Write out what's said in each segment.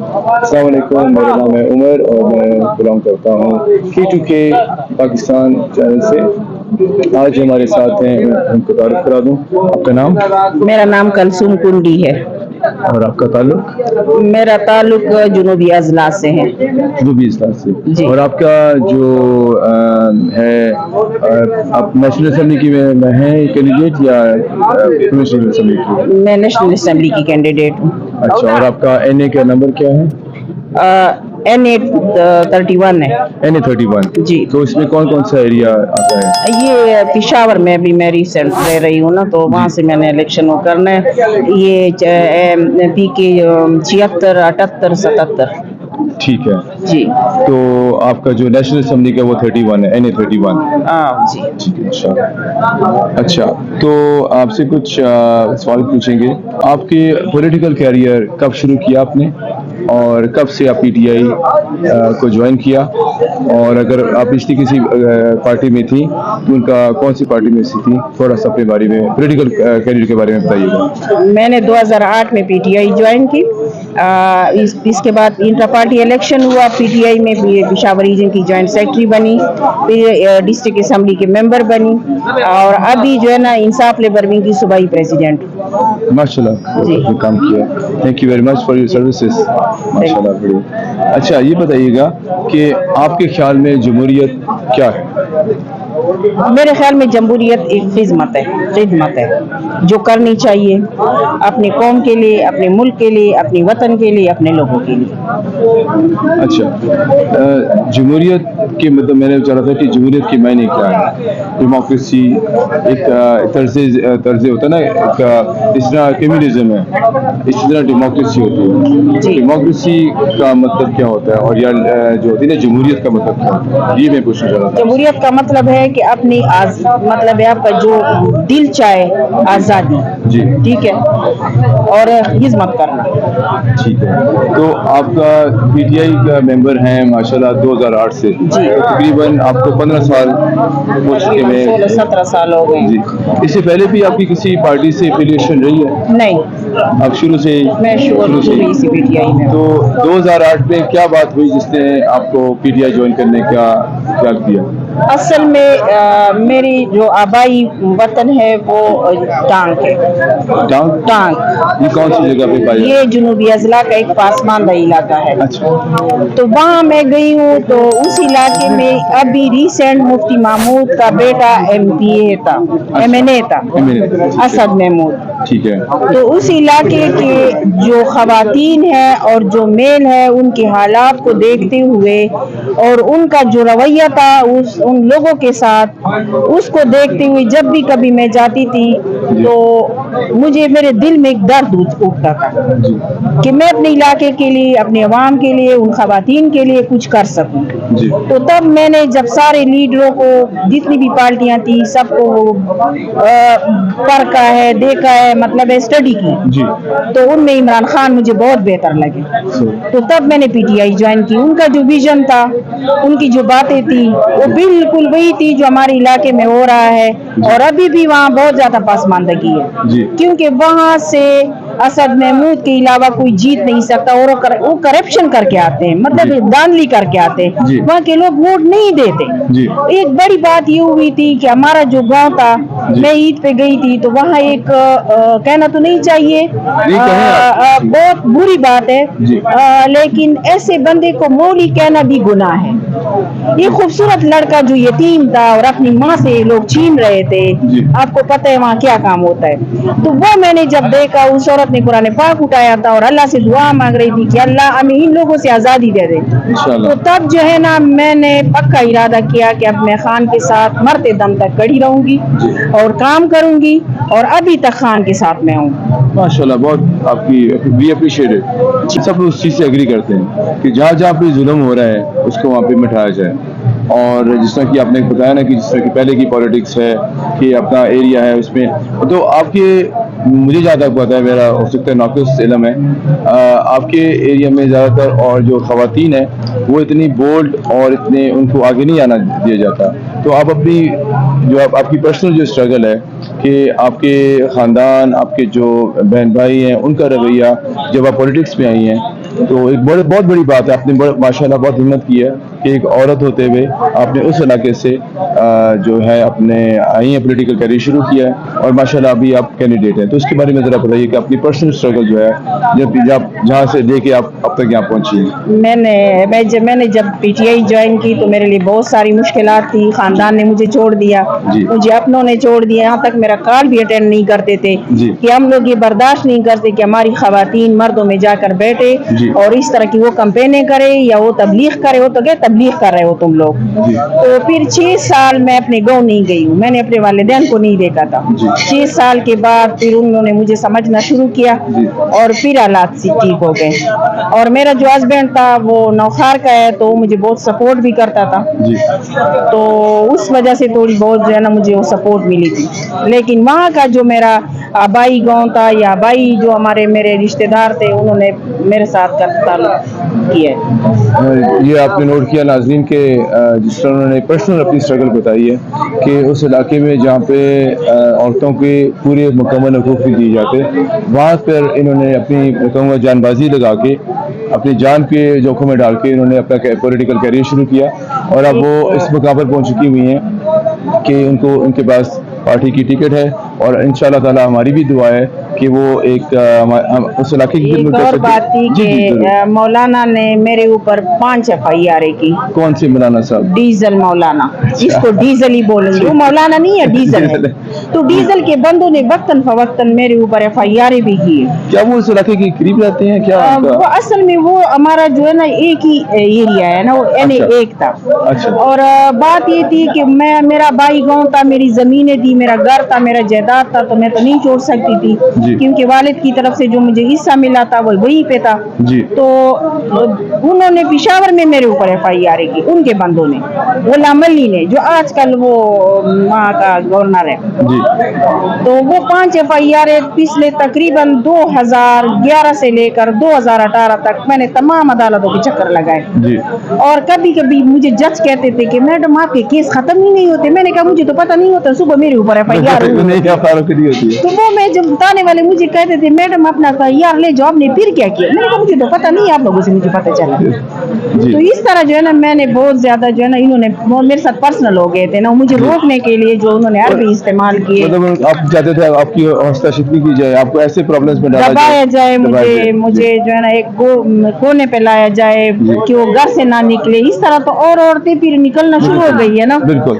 السلام علیکم، میرا نام ہے عمر اور میں بلانگ کرتا ہوں K2K پاکستان چینل سے. آج ہمارے ساتھ ہیں، ان کو تعارف کرا دوں. آپ کا نام؟ میرا نام کلثوم کنڈی ہے. اور آپ کا تعلق؟ میرا تعلق جنوبی اضلاع سے ہے. جنوبی اضلاع سے جی. اور آپ کا جو ہے، آپ نیشنل اسمبلی کی میں ہیں کینڈیڈیٹ یا نیشنل اسمبلی کی؟ میں نیشنل اسمبلی کی کینڈیڈیٹ ہوں. اچھا، اور آپ کا NA کا نمبر کیا ہے؟ NA 31 ہے. NA 31. جی. تو اس میں کون کون سا ایریا آتا ہے؟ یہ پشاور میں بھی میں ریسنٹ رہ رہی ہوں نا، تو وہاں سے میں نے الیکشن کرنا ہے. یہ PK 76 78 77. ٹھیک ہے جی. تو آپ کا جو نیشنل اسمبلی کا وہ 31 ہے، NA 31. جی. ٹھیک ہے، اچھا. تو آپ سے کچھ سوال پوچھیں گے. آپ کے پولیٹیکل کیریئر کب شروع کیا آپ نے، اور کب سے آپ PTI کو جوائن کیا، اور اگر آپ پچھلی کسی پارٹی میں تھی تو ان کا کون سی پارٹی میں سے تھی؟ تھوڑا سا اپنے بارے میں، پولیٹیکل کیریئر کے بارے میں بتائیے گا. میں نے 2008 میں PTI جوائن کی. اس کے بعد انٹر پارٹی الیکشن ہوا. PTI میں پشاور ریجن کی جوائنٹ سیکرٹری بنی، پھر ڈسٹرکٹ اسمبلی کے ممبر بنی، اور ابھی جو ہے نا انصاف لیبر ونگ کی صوبائی پریزیڈنٹ. ماشاء اللہ، جی. کام کیا. Thank you very much for your services. ماشاء اللہ، بڑھیا. اچھا، یہ بتائیے گا کہ آپ کے خیال میں جمہوریت کیا ہے؟ میرے خیال میں جمہوریت ایک خدمت ہے جو کرنی چاہیے اپنی قوم کے لیے، اپنے ملک کے لیے، اپنے وطن کے لیے، اپنے لوگوں کے لیے. اچھا، جمہوریت کے مطلب میں نے چاہ رہا تھا کہ جمہوریت کے معنی کیا ہے؟ ڈیموکریسی ایک طرز ہوتا ہے نا، اس طرح کمیونزم ہے، اس طرح ڈیموکریسی ہوتی ہے. ڈیموکریسی کا مطلب کیا ہوتا ہے، اور یا جو ہوتی ہے نا جمہوریت کا مطلب کیا ہوتا ہے؟ یہ میں پوچھنا چاہ رہا تھا. جمہوریت کا مطلب ہے کہ اپنی مطلب ہے آپ کا جو دل چاہے آزادی. جی. ٹھیک ہے، اور خدمت کرنا. ٹھیک ہے. تو آپ کا PTI کا ممبر ہیں ماشاءاللہ 2008 سے. جی. تقریباً آپ کو 15 سال ہو چکے ہیں. 16-17 سال ہو گئے. جی. اس سے پہلے بھی آپ کی کسی پارٹی سے افیلیشن رہی ہے؟ نہیں، آپ شروع سے میں شروع سے PTI میں. تو 2008 میں کیا بات ہوئی جس نے آپ کو PTI جوائن کرنے کا خیال کیا؟ اصل میں میری جو آبائی وطن ہے وہ ٹانگ ہے. ٹانگ یہ کون سی جگہ پہ پائی؟ یہ جنوبی اضلاع کا ایک پاسماندہ علاقہ ہے. اچھا. تو وہاں میں گئی ہوں، تو اس علاقے میں ابھی ریسنٹ مفتی محمود کا بیٹا MPA تھا، MNA تھا، اسد محمود. ٹھیک ہے. تو اس علاقے کے جو خواتین ہیں اور جو میل ہے، ان کے حالات کو دیکھتے ہوئے اور ان کا جو رویہ تھا ان لوگوں کے ساتھ، اس کو دیکھتے ہوئے جب بھی کبھی میں جاتی تھی تو مجھے میرے دل میں ایک درد اٹھتا تھا کہ میں اپنے علاقے کے لیے، اپنے عوام کے لیے، ان خواتین کے لیے کچھ کر سکوں. تو تب میں نے جب سارے لیڈروں کو، جتنی بھی پارٹیاں تھی، سب کو پرکھا ہے، دیکھا ہے، مطلب اسٹڈی کی، تو ان میں عمران خان مجھے بہت بہتر لگے. تو تب میں نے PTI جوائن کی. ان کا جو ویژن تھا، ان کی جو باتیں تھی، وہ بالکل وہی تھی جو ہمارے علاقے میں ہو رہا ہے. اور ابھی بھی وہاں بہت زیادہ پسماندگی ہے، کیونکہ وہاں سے اسد محمود کے علاوہ کوئی جیت نہیں سکتا، اور وہ کرپشن کر کے آتے ہیں، مطلب دھاندلی کر کے آتے ہیں. وہاں کے لوگ ووٹ نہیں دیتے. ایک بڑی بات یہ ہوئی تھی کہ ہمارا جو گاؤں تھا، میں عید پہ گئی تھی، تو وہاں ایک کہنا تو نہیں چاہیے، بہت بری بات ہے، لیکن ایسے بندے کو مولی کہنا بھی گناہ ہے. یہ خوبصورت لڑکا جو یتیم تھا اور اپنی ماں سے لوگ چھین رہے تھے، آپ کو پتہ ہے وہاں کیا کام ہوتا ہے. تو وہ میں نے جب دیکھا، اس عورت نے قرآن پاک اٹھایا تھا اور اللہ سے دعا مانگ رہی تھی کہ اللہ ہمیں ان لوگوں سے آزادی دے دے. تو تب جو ہے نا میں نے پکا ارادہ کیا کہ اب میں خان کے ساتھ مرتے دم تک کڑی رہوں گی اور کام کروں گی، اور ابھی تک خان کے ساتھ میں ہوں. ماشاءاللہ، بہت آپ کی وی اپریشیٹ. سب اس چیز سے ایگری کرتے ہیں کہ جہاں جہاں پہ ظلم ہو رہا ہے اس کو وہاں پہ مٹایا جائے. اور جس طرح کہ آپ نے بتایا نا کہ جس طرح کہ پہلے کی پالیٹکس ہے کہ اپنا ایریا ہے، اس میں تو آپ کے، مجھے جہاں تک پتا ہے، میرا ہو سکتا ہے ناقص علم ہے، آپ کے ایریا میں زیادہ تر اور جو خواتین ہیں وہ اتنی بولڈ اور اتنے ان کو آگے نہیں آنا دیا جاتا. تو آپ اپنی جو آپ کی پرسنل جو اسٹرگل ہے کہ آپ کے خاندان، آپ کے جو بہن بھائی ہیں، ان کا رویہ جب آپ پولیٹکس میں آئی ہیں تو ایک بہت بڑی بات ہے, آپ نے ماشاءاللہ بہت ہمت کی ہے کہ ایک عورت ہوتے ہوئے آپ نے اس علاقے سے جو ہے اپنے آئی ہیں پولیٹیکل کیریئر شروع کیا ہے, اور ماشاءاللہ ابھی آپ کینڈیڈیٹ ہیں. تو اس کے بارے میں ذرا بتائیے کہ اپنی پرسنل اسٹرگل جو ہے جہاں سے لے کے آپ اب تک یہاں پہنچی ہیں. میں نے جب پی ٹی آئی جوائن کی تو میرے لیے بہت ساری مشکلات تھی. خاندان نے مجھے چھوڑ دیا, مجھے اپنوں نے چھوڑ دیا, یہاں تک میرا کال بھی اٹینڈ نہیں کرتے تھے کہ ہم لوگ یہ برداشت نہیں کرتے کہ ہماری خواتین مردوں میں جا کر بیٹھے اور اس طرح کی وہ کمپینیں کرے یا وہ تبلیغ کرے. وہ تو کیا تبلیغ کر رہے ہو تم لوگ. تو پھر 6 سال میں اپنے گاؤں نہیں گئی ہوں, میں نے اپنے والدین کو نہیں دیکھا تھا. 6 سال کے بعد پھر انہوں نے مجھے سمجھنا شروع کیا اور پھر حالات سے ٹھیک ہو گئے. اور میرا جو ہسبینڈ تھا وہ نوخار کا ہے تو مجھے بہت سپورٹ بھی کرتا تھا, تو اس وجہ سے تھوڑی بہت جو ہے نا مجھے وہ سپورٹ ملی تھی. لیکن وہاں کا جو میرا آبائی گاؤں تھا یا آبائی جو میرے رشتے دار تھے, انہوں نے میرے ساتھ تعلق کیا ہے. یہ آپ نے نوٹ کیا ناظرین کہ جس طرح انہوں نے پرسنل اپنی اسٹرگل بتائی ہے کہ اس علاقے میں جہاں پہ عورتوں کے پورے مکمل حقوق بھی دیے جاتے, وہاں پر انہوں نے اپنی مکمل جان بازی لگا کے اپنی جان کے جوکھوں میں ڈال کے انہوں نے اپنا پولیٹیکل کیریئر شروع کیا, اور اب وہ اس مقام پر پہنچ چکی ہوئی ہیں کہ ان کے پاس پارٹی کی ٹکٹ ہے, اور انشاءاللہ تعالی ہماری بھی دعا ہے کہ وہ ایک اس علاقے کی ایک اور بات تھی کہ مولانا نے میرے اوپر 5 FIR کی. کون سی مولانا صاحب؟ ڈیزل مولانا, جس کو ڈیزل ہی بولیں گے, وہ مولانا نہیں ہے, ڈیزل ہے. تو ڈیزل کے بندوں نے وقتاً فوقتاً میرے اوپر FIR بھی کی. کیا وہ اس علاقے کے قریب رہتے ہیں کیا؟ وہ اصل میں وہ ہمارا جو ہے نا ایک ہی ایریا ہے نا, وہ ایک تھا. اور بات یہ تھی کہ میرا بائی گاؤں تھا, میری زمینیں تھی, میرا گھر تھا, میرا جائیداد تھا, تو میں تو نہیں چھوڑ سکتی تھی کیونکہ والد کی طرف سے جو مجھے حصہ ملا تھا وہ وہیں پہ تھا. تو انہوں نے پشاور میں میرے اوپر FIR کی, ان کے بندوں نے, غلام علی نے, جو آج کل وہ وہاں کا گورنر ہے. تو وہ 5 FIR پچھلے تقریباً 2011 سے لے کر 2018 تک میں نے تمام عدالتوں کے چکر لگائے. اور کبھی کبھی مجھے جج کہتے تھے کہ میڈم آپ کے کیس ختم ہی نہیں ہوتے. میں نے کہا مجھے تو پتہ نہیں ہوتا, صبح میرے اوپر FIR ہوئی. تو وہ میں جب تانے والے مجھے کہتے تھے میڈم اپنا FIR لے جاؤ, آپ نے پھر کیا کیا؟ میں نے کہا مجھے تو پتہ نہیں, آپ لوگوں سے مجھے پتہ چلا. تو اس طرح جو ہے نا میں نے بہت زیادہ جو ہے نا انہوں نے میرے ساتھ پرسنل ہو گئے تھے نا, مجھے روکنے کے لیے جو انہوں نے عربی استعمال کیے. آپ چاہتے تھے آپ کی حوصلہ شکنی کی جائے, آپ کو ایسے پرابلمس میں دبایا جائے, مجھے جو ہے نا ایک کونے پہ لایا جائے کہ وہ گھر سے نہ نکلے. اس طرح تو اور عورتیں پھر نکلنا شروع ہو گئی ہے نا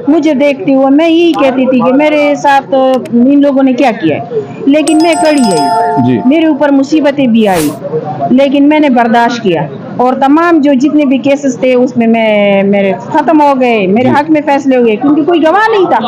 مجھے دیکھتی ہوئے. میں یہی کہتی تھی کہ میرے ساتھ ان لوگوں نے کیا کیا ہے, لیکن میں کڑی گئی. میرے اوپر مصیبتیں بھی آئی لیکن میں نے برداشت کیا, اور تمام جو جتنے بھی کیسز تھے اس میں میرے ختم ہو گئے, میرے حق میں فیصلے ہو گئے, کیونکہ کوئی گواہ نہیں تھا.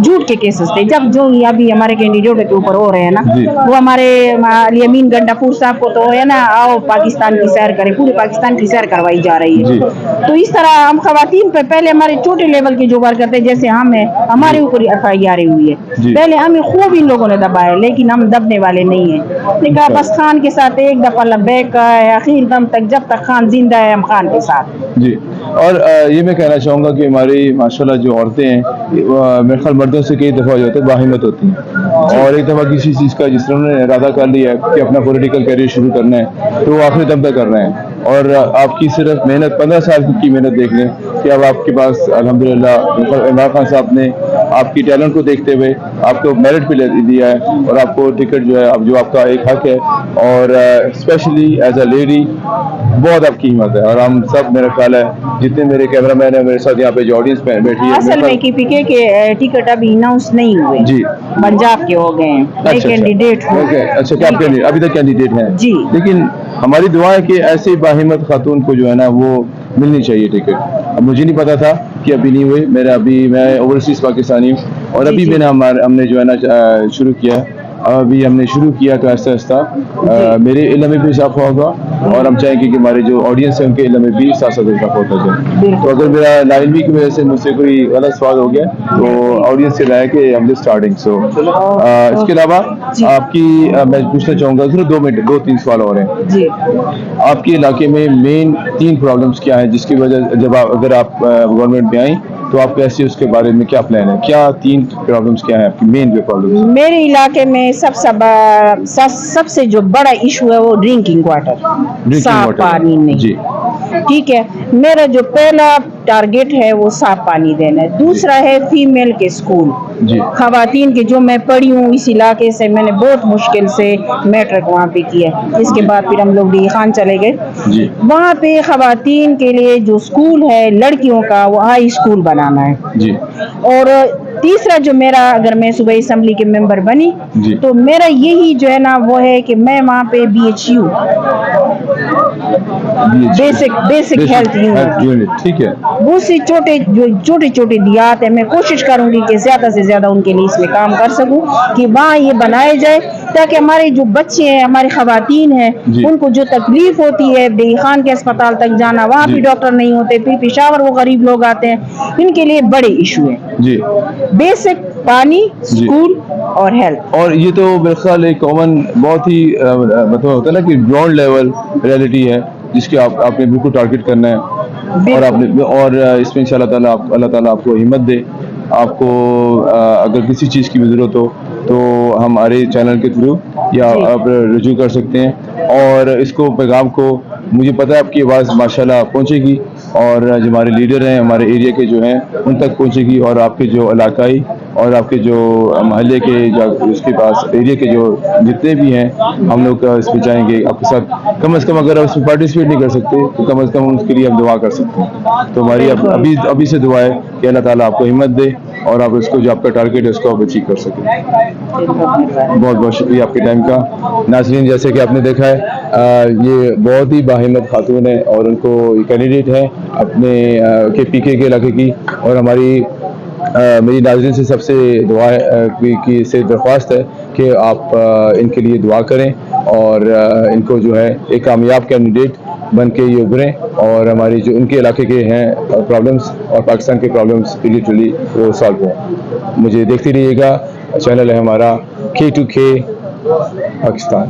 جھوٹ کے کیسز تھے. جب جو ابھی ہمارے کینڈیڈیٹ کے اوپر ہو رہے ہیں نا, وہ ہمارے الیمین گنڈاپور صاحب کو تو ہے نا, آؤ پاکستان کی سیر کریں, پورے پاکستان کی سیر کروائی جا رہی ہے. تو اس طرح ہم خواتین پہ پہلے ہمارے چھوٹے لیول کے جو ورکر تھے, جیسے ہم ہیں, ہمارے اوپر FIR ہوئی ہے. پہلے ہمیں خوب ان لوگوں نے دبایا, لیکن ہم دبنے والے نہیں ہیں. نے کہا بس خان کے ساتھ ایک دفعہ لبیک کا ہے, آخر دم تک, جب تک خان زندہ ہے ہم خان کے ساتھ. اور یہ میں کہنا چاہوں گا کہ ہماری ماشاءاللہ جو عورتیں ہیں میرے خیال مردوں سے کئی دفعہ جو ہوتے ہیں باہمت ہوتی ہیں, اور ایک دفعہ کسی چیز کا جس طرح انہوں نے ارادہ کر لیا ہے کہ اپنا پولیٹیکل کیریئر شروع کرنا ہے تو وہ آخری دم تک کر رہے ہیں. اور آپ کی صرف محنت 15 سال کی محنت دیکھ لیں کہ اب آپ کے پاس الحمدللہ عمران خان صاحب نے آپ کی ٹیلنٹ کو دیکھتے ہوئے آپ کو میرٹ پہ دیا ہے, اور آپ کو ٹکٹ جو ہے اب جو آپ کا ایک حق ہے, اور اسپیشلی ایز اے لیڈی بہت آپ کی ہمت ہے. اور ہم سب میرا خیال ہے جتنے میرے کیمرہ مین ہیں میرے ساتھ یہاں پہ جو آڈینس بیٹھی ہے, اصل میں KPK کے ٹکٹ ابھی اناؤنس نہیں ہوئے, پنجاب کے ہو گئے ہیں. میں کینڈیڈیٹ ہوں. اچھا, کیا آپ ابھی تک کینڈیڈیٹ ہیں؟ لیکن ہماری دعا ہے کہ ایسی باہمت خاتون کو جو ہے نا وہ ملنی چاہیے ٹکٹ. اب مجھے نہیں پتا تھا کہ ابھی نہیں ہوئے. میں اوورسیز پاکستانی ہوں, اور ابھی میں نے ہم نے جو ہے نا شروع کیا, ابھی ہم نے شروع کیا تو آہستہ آہستہ میرے علم میں بھی اضافہ ہوگا, اور ہم چاہیں گے کہ ہمارے جو آڈینس ہے ان کے علم میں بھی ساتھ ساتھ اضافہ ہوتا جائے. تو اگر میرا لائن بھی کی وجہ سے مجھ سے کوئی غلط سوال ہو گیا تو آڈینس سے رہا کہ ہم جسٹ اسٹارٹنگ. سو اس کے علاوہ آپ کی میں پوچھنا چاہوں گا صرف 2-3 سوال اور ہیں. آپ کے علاقے میں مین 3 پرابلمس کیا ہیں جس کی وجہ جب اگر آپ گورنمنٹ میں آئیں تو آپ کیسے اس کے بارے میں کیا پلان ہے, کیا 3 پرابلمس کیا ہیں آپ کی مین جو پرابلمس؟ میرے علاقے میں سب سے جو بڑا ایشو ہے وہ ڈرنکنگ واٹر, صاف پانی نہیں. جی ٹھیک ہے, میرا جو پہلا ٹارگیٹ ہے وہ صاف پانی دینا ہے. دوسرا ہے فیمیل کے اسکول, جی خواتین کے, جو میں پڑھی ہوں اس علاقے سے, میں نے بہت مشکل سے میٹرک وہاں پہ کیا. اس کے بعد پھر ہم لوگ ڈی خان چلے گئے. جی وہاں پہ خواتین کے لیے جو اسکول ہے لڑکیوں کا وہ ہائی اسکول بنانا ہے. جی اور تیسرا جو میرا, اگر میں صوبائی اسمبلی کے ممبر بنی جی تو میرا یہی جو ہے نا وہ ہے کہ میں وہاں پہ BHU بیسک ہیلتھ یونٹ, ٹھیک ہے, وہ سے چھوٹے دیہات ہیں, میں کوشش کروں گی کہ زیادہ سے زیادہ ان کے لیے اس میں کام کر سکوں کہ وہاں یہ بنائے جائے, تاکہ ہمارے جو بچے ہیں, ہماری خواتین ہیں, جی ان کو جو تکلیف ہوتی ہے ڈی خان کے اسپتال تک جانا, وہاں بھی ڈاکٹر نہیں ہوتے, پھر پشاور وہ غریب لوگ آتے ہیں, ان کے لیے بڑے ایشو ہیں. جی بیسک پانی, اسکول اور ہیلتھ. اور یہ تو میرے خیال ایک کامن بہت ہی مطلب ہوتا ہے نا کہ گراؤنڈ لیول ریئلٹی ہے جس کے آپ نے بالکل ٹارگیٹ کرنا ہے, اور آپ نے, اور اس میں انشاء اللہ تعالیٰ آپ کو ہمت دے. آپ کو اگر کسی چیز کی بھی ضرورت ہو تو ہمارے چینل کے تھرو یا آپ رجوع کر سکتے ہیں, اور اس کو پیغام کو, مجھے پتہ ہے آپ کی آواز ماشاءاللہ پہنچے گی, اور جو ہمارے لیڈر ہیں ہمارے ایریا کے جو ہیں ان تک پہنچے گی, اور آپ کے جو علاقائی اور آپ کے جو محلے کے اس کے پاس ایریا کے جو جتنے بھی ہیں, ہم لوگ اس میں چاہیں گے آپ کے ساتھ کم از کم, اگر آپ اس میں پارٹیسپیٹ نہیں کر سکتے تو کم از کم اس کے لیے ہم دعا کر سکتے ہیں. تو ہماری ابھی سے دعا ہے کہ اللہ تعالیٰ آپ کو ہمت دے اور آپ اس کو جو آپ کا ٹارگیٹ ہے اس کو آپ اچیو کر سکیں. بہت بہت شکریہ آپ کے ٹائم کا. ناظرین, جیسے کہ آپ نے دیکھا ہے یہ بہت ہی باہمت خاتون ہے, اور ان کو کینڈیڈیٹ ہے اپنے PK کے علاقے کی, اور میری ناظرین سے سب سے دعا ہے سے درخواست ہے کہ آپ ان کے لیے دعا کریں, اور ان کو جو ہے ایک کامیاب کینڈیڈیٹ بن کے یہ ابھریں, اور ہماری جو ان کے علاقے کے ہیں پرابلمس اور پاکستان کے پرابلمس لٹرلی وہ سالو ہوں. مجھے دیکھتے رہیے گا, چینل ہے ہمارا K2K پاکستان.